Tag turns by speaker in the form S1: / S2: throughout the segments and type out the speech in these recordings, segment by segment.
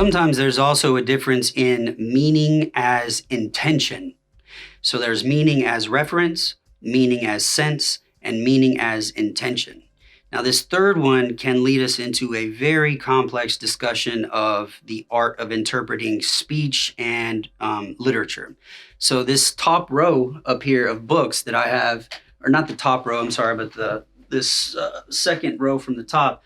S1: Sometimes there's also a difference in meaning as intention. So there's meaning as reference, meaning as sense, and meaning as intention. Now, this third one can lead us into a very complex discussion of the art of interpreting speech and literature. So this top row up here of books that I have, or not the top row, I'm sorry, but this second row from the top,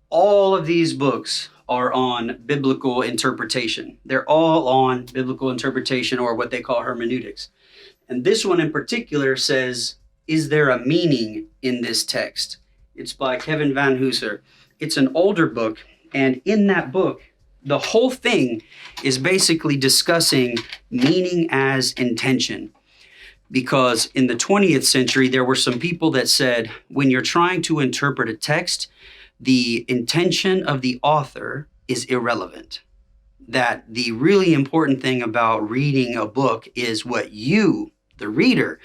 S1: all of these books are on biblical interpretation. They're all on biblical interpretation, or what they call hermeneutics. And this one in particular says, is there a meaning in this text? It's by Kevin Van Hooser. It's an older book, and in that book, the whole thing is basically discussing meaning as intention. Because in the 20th century, there were some people that said, when you're trying to interpret a text, the intention of the author is irrelevant. That the really important thing about reading a book is what you, the reader,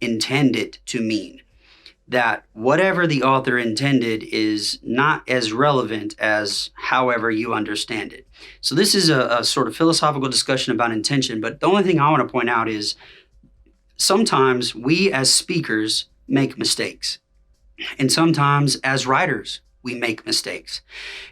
S1: intend it to mean. That whatever the author intended is not as relevant as however you understand it. So this is a sort of philosophical discussion about intention, but the only thing I want to point out is sometimes we as speakers make mistakes. And sometimes as writers, we make mistakes.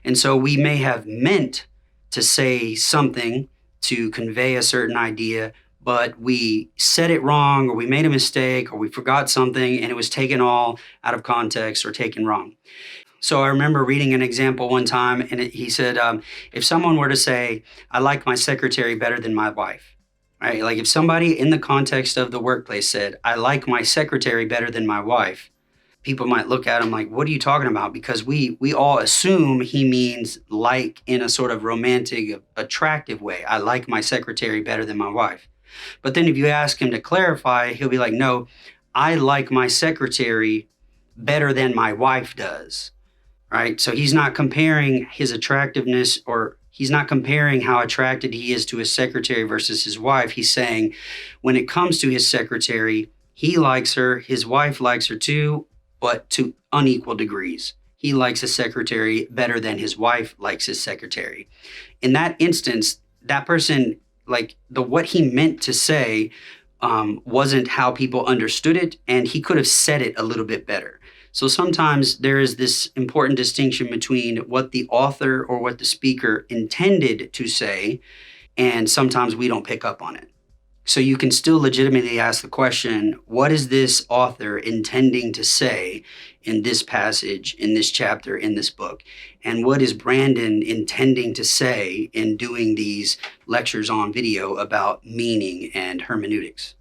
S1: And so we may have meant to say something to convey a certain idea, but we said it wrong, or we made a mistake, or we forgot something, and it was taken all out of context or taken wrong. So I remember reading an example one time, and he said, if someone were to say, I like my secretary better than my wife, right? Like if somebody in the context of the workplace said, I like my secretary better than my wife, people might look at him like, what are you talking about? Because we all assume he means like in a sort of romantic, attractive way. I like my secretary better than my wife. But then if you ask him to clarify, he'll be like, no, I like my secretary better than my wife does, right? So he's not comparing his attractiveness, or he's not comparing how attracted he is to his secretary versus his wife. He's saying when it comes to his secretary, he likes her, his wife likes her too, but to unequal degrees. He likes his secretary better than his wife likes his secretary. In that instance, that person, like what he meant to say wasn't how people understood it, and he could have said it a little bit better. So sometimes there is this important distinction between what the author or what the speaker intended to say, and sometimes we don't pick up on it. So you can still legitimately ask the question, what is this author intending to say in this passage, in this chapter, in this book? And what is Brandon intending to say in doing these lectures on video about meaning and hermeneutics?